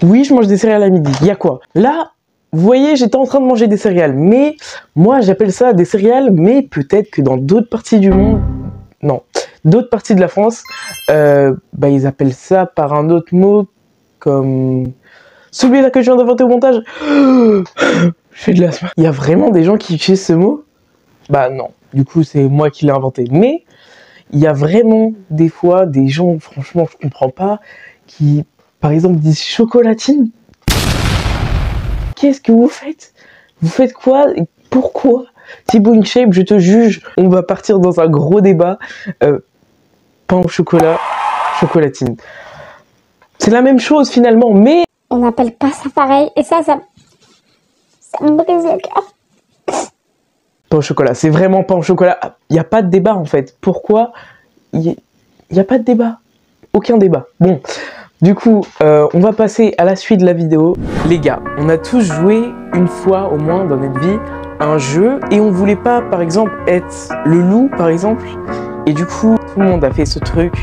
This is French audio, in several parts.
Oui, je mange des céréales à midi. Il y a quoi? Là, vous voyez, j'étais en train de manger des céréales. Mais moi, j'appelle ça des céréales. Mais peut-être que dans d'autres parties du monde... Non, d'autres parties de la France, ils appellent ça par un autre mot comme... Celui-là que je viens d'inventer au montage. Je fais de l'asthme. Il y a vraiment des gens qui utilisent ce mot? Bah non, du coup c'est moi qui l'ai inventé. Mais il y a vraiment des fois des gens, franchement je comprends pas, qui par exemple disent chocolatine. Qu'est-ce que vous faites? Vous faites quoi? Pourquoi? Thibaut InShape, je te juge. On va partir dans un gros débat. Pain au chocolat, chocolatine. C'est la même chose finalement, mais... On n'appelle pas ça pareil, et ça me brise le cœur. Pain au chocolat, c'est vraiment pain au chocolat. Il n'y a pas de débat en fait. Pourquoi? Il n'y a pas de débat. Aucun débat. Bon, du coup, on va passer à la suite de la vidéo. Les gars, on a tous joué une fois au moins dans notre vie à un jeu et on voulait pas, par exemple, être le loup, par exemple. Et du coup, tout le monde a fait ce truc.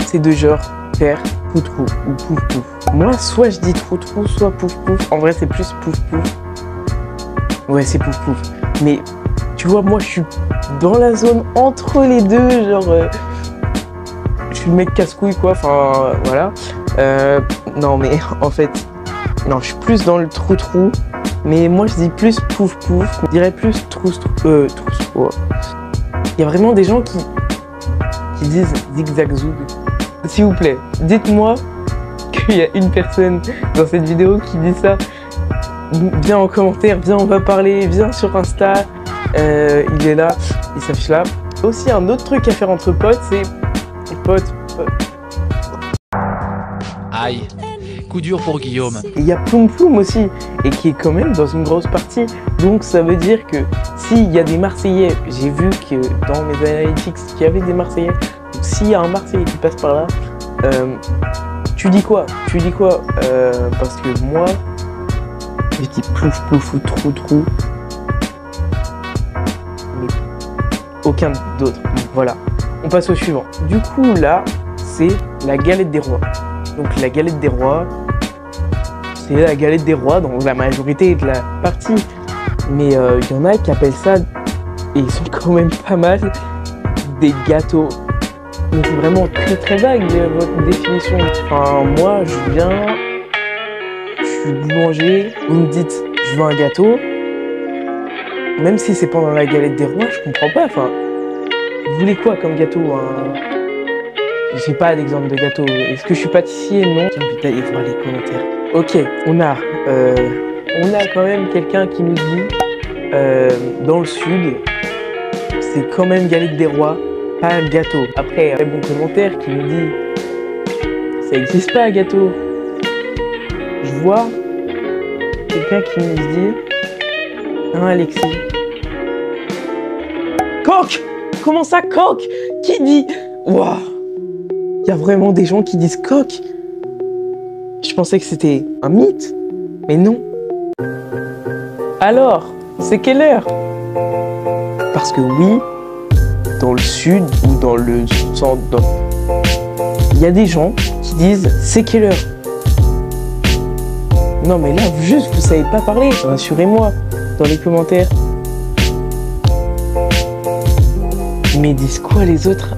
C'est de genre faire trou-trou ou pouf-pouf. Moi, soit je dis trou-trou, soit pouf-pouf. En vrai, c'est plus pouf-pouf. Ouais, c'est pouf-pouf. Mais tu vois, moi, je suis dans la zone entre les deux. Genre, je suis le mec casse-couille, quoi. Enfin, voilà. Non, mais en fait, non, je suis plus dans le trou-trou. Mais moi, je dis plus pouf-pouf. Je dirais plus trousse-trou. Ouais. Il y a vraiment des gens qui disent zigzag-zoug. S'il vous plaît, dites-moi qu'il y a une personne dans cette vidéo qui dit ça. Viens en commentaire, viens on va parler, viens sur Insta. Il est là, il s'affiche là. Aussi un autre truc à faire entre potes, c'est potes. Aïe, coup dur pour Guillaume. Il y a Ploum Ploum aussi, et qui est quand même dans une grosse partie. Donc ça veut dire que s'il y a des Marseillais, j'ai vu que dans mes analytics qu'il y avait des Marseillais. Donc s'il y a un Marseillais qui passe par là, tu dis quoi? Parce que moi, je dis plouf plouf ou trou trou. Mais aucun d'autre. Voilà. On passe au suivant. Du coup là, c'est la galette des rois. Donc la galette des rois, c'est la galette des rois dans la majorité de la partie. Mais il y en a qui appellent ça, et ils sont quand même pas mal, des gâteaux. Mais c'est vraiment très très vague votre définition. Enfin, moi je suis boulanger, vous me dites je veux un gâteau. Même si c'est pendant la galette des rois, je comprends pas. Enfin, vous voulez quoi comme gâteau? J'ai pas d'exemple de gâteau. Est-ce que je suis pâtissier? Non. J'ai envie d'aller voir les commentaires. Ok, on a quand même quelqu'un qui nous dit dans le sud, c'est quand même galette des rois, pas gâteau. Après, un bon commentaire qui nous dit ça existe pas gâteau. Je vois quelqu'un qui nous dit hein Alexis. Coq! Comment ça coq? Qui dit? Waouh! Il y a vraiment des gens qui disent coq. Je pensais que c'était un mythe, mais non. Alors, c'est quelle heure? Parce que oui, dans le sud ou dans le centre, il y a des gens qui disent c'est quelle heure? Non mais là, vous savez pas parler. Rassurez-moi dans les commentaires. Mais disent quoi les autres?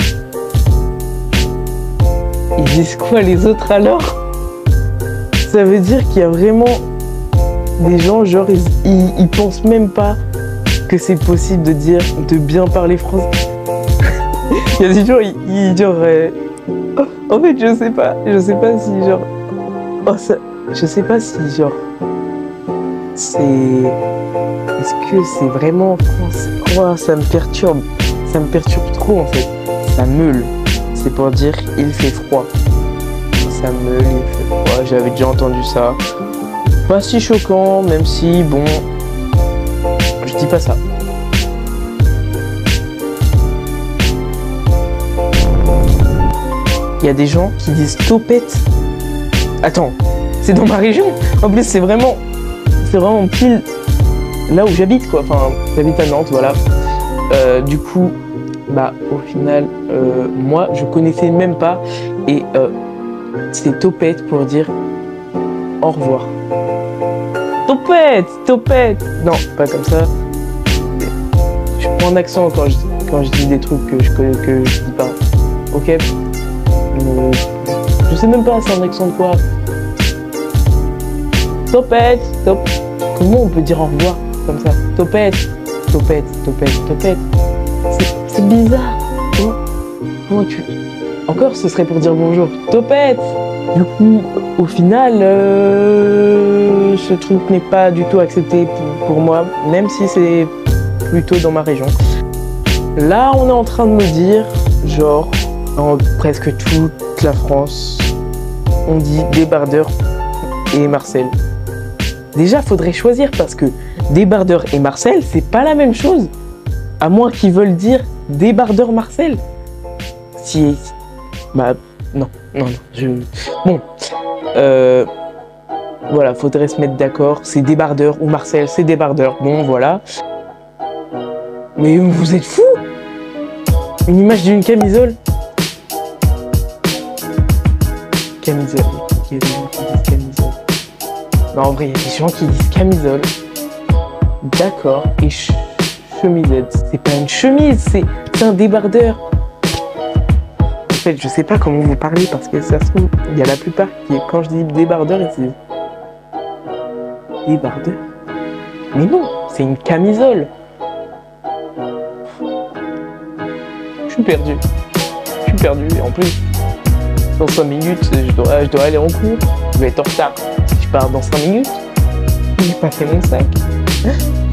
Ils disent quoi les autres alors? Ça veut dire qu'il y a vraiment des gens, genre, ils pensent même pas que c'est possible de bien parler français. Il y a des gens, en fait, je sais pas si, genre, je sais pas si, genre, est-ce que c'est vraiment français? Oh, ça me perturbe trop, en fait. Ça meule. C'est pour dire il fait froid. Ça meule, il fait froid. J'avais déjà entendu ça. Pas si choquant, même si, bon, je dis pas ça. Il y a des gens qui disent topette. Attends, c'est dans ma région. En plus, c'est vraiment pile là où j'habite, quoi. Enfin, j'habite à Nantes, voilà. Du coup, bah, au final, moi, je connaissais même pas. Et c'est topette pour dire au revoir. Topette, topette. Non, pas comme ça. Je prends un accent quand je dis des trucs que je dis pas. Ok. Je sais même pas, c'est un accent de quoi. Topette, top. Comment on peut dire au revoir comme ça? Topette, topette, topette, topette. C'est bizarre. Comment tu... Encore, ce serait pour dire bonjour. Topette. Du coup, au final, ce truc n'est pas du tout accepté pour moi, même si c'est plutôt dans ma région. Là, on est en train de me dire, genre, dans presque toute la France, on dit débardeur et Marcel. Déjà, faudrait choisir parce que débardeur et Marcel, c'est pas la même chose. À moins qu'ils veulent dire débardeur Marcel. Si... Bah, non. Bon. Voilà, faudrait se mettre d'accord. C'est débardeur ou Marcel, c'est débardeur. Bon, voilà. Mais vous êtes fous? Une image d'une camisole? Camisole. Il y a des gens qui disent camisole. Non, en vrai, il y a des gens qui disent camisole. D'accord. Et chemisette. C'est pas une chemise, c'est un débardeur. En fait, je sais pas comment vous parlez parce que ça se trouve, il y a la plupart qui, quand je dis débardeur, ils disent débardeur. Mais non, c'est une camisole. Je suis perdu. Et en plus, dans 5 minutes, je dois aller en cours. Je vais être en retard. Si je pars dans 5 minutes, j'ai pas fait mon sac.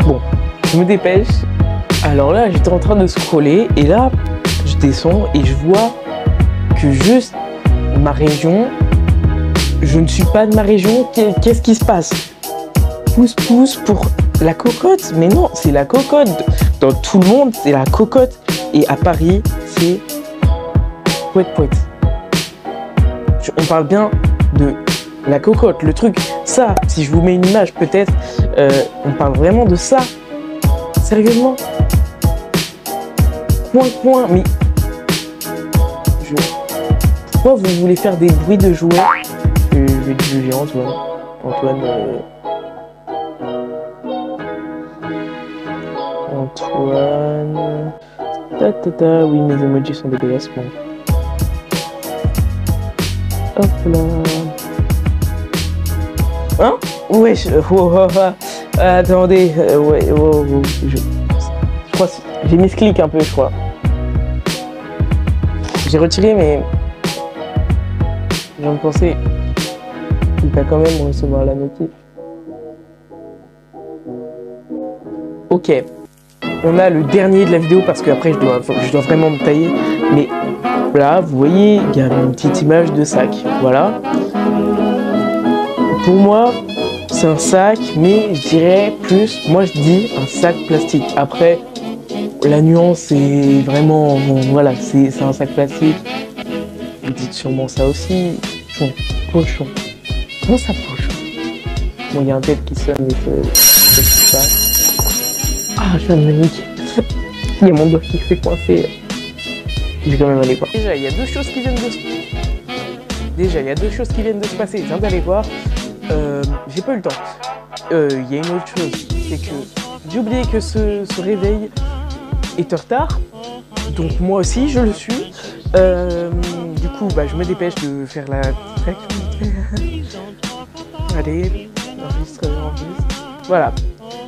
Bon, je me dépêche. Alors là, j'étais en train de scroller et là, je descends et je vois que juste ma région, je ne suis pas de ma région. Qu'est-ce qui se passe? Pouce pour la cocotte? Mais non, c'est la cocotte. Dans tout le monde, c'est la cocotte. Et à Paris, c'est poète. On parle bien de la cocotte, le truc. Ça, si je vous mets une image, peut-être, on parle vraiment de ça. Sérieusement. Point. Mais pourquoi vous voulez faire des bruits de jouets? Je vais te juger, Antoine. Oui, mes emojis sont dégueulasses. Bon. Hop là. Hein? Ouais, attendez, je crois que j'ai mis ce clic un peu, je crois. J'ai retiré, mais je viens de penser qu'il va quand même recevoir la notif. Ok. On a le dernier de la vidéo parce qu'après je dois vraiment me tailler. Mais là, vous voyez, il y a une petite image de sac. Voilà. Pour moi, c'est un sac, mais je dirais plus, moi je dis un sac plastique. Après, la nuance, c'est vraiment, bon, voilà, c'est un sac plastique. Vous dites sûrement ça aussi. Pochon. Comment ça, pochon? Bon, il y a un tête qui sonne, mais qu'est-ce qui se passe? Ah, je viens de me niquer. Il y a mon doigt qui s'est coincé. Je vais quand même aller voir. Déjà, il y a deux choses qui viennent de se passer. Je viens d'aller voir. J'ai pas eu le temps. Il y a une autre chose. C'est que j'ai oublié que ce réveil est en retard. Donc moi aussi, je le suis. Du coup, je me dépêche de faire la track. Allez, enregistre. Voilà.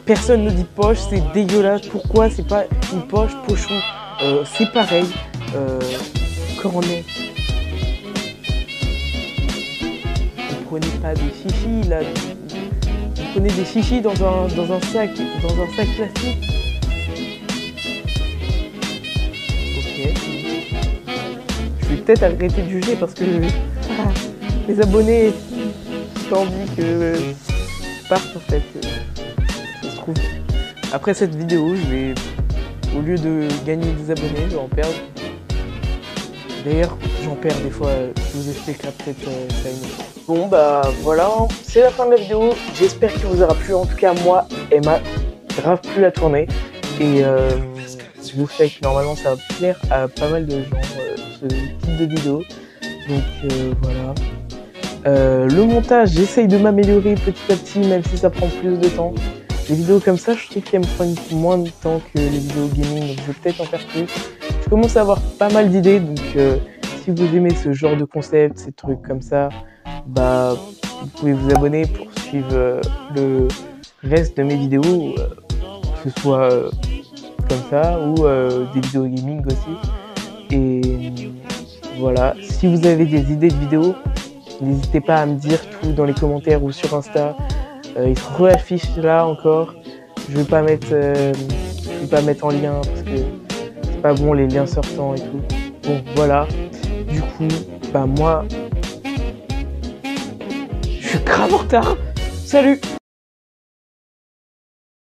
Personne ne dit poche, c'est dégueulasse. Pourquoi c'est pas une poche, pochon? C'est pareil. Cornet. Vous prenez pas des chichis là. Vous prenez des chichis dans un sac plastique. Ok. Je vais peut-être arrêter de juger parce que les abonnés, j'ai envie que partent en fait. Après cette vidéo, je vais, au lieu de gagner des abonnés, je vais en perdre. D'ailleurs, j'en perds des fois, je vous expliquerai peut-être ça une autre. Bon voilà, c'est la fin de la vidéo. J'espère qu'elle vous aura plu. En tout cas, moi, elle m'a grave plu à tourner. Et je vous sais que normalement ça va plaire à pas mal de gens, ce type de vidéo. Donc voilà. Le montage, j'essaye de m'améliorer petit à petit, même si ça prend plus de temps. Les vidéos comme ça, je trouve qu'elles me prennent moins de temps que les vidéos gaming, donc je vais peut-être en faire plus. Je commence à avoir pas mal d'idées, donc si vous aimez ce genre de concept, ces trucs comme ça, bah vous pouvez vous abonner pour suivre le reste de mes vidéos, que ce soit comme ça ou des vidéos gaming aussi. Et voilà, si vous avez des idées de vidéos, n'hésitez pas à me dire tout dans les commentaires ou sur Insta. Il se réaffiche là encore. Je vais pas mettre en lien parce que c'est pas bon les liens sortants et tout. Bon voilà. Du coup, bah moi, je suis grave en retard. Salut!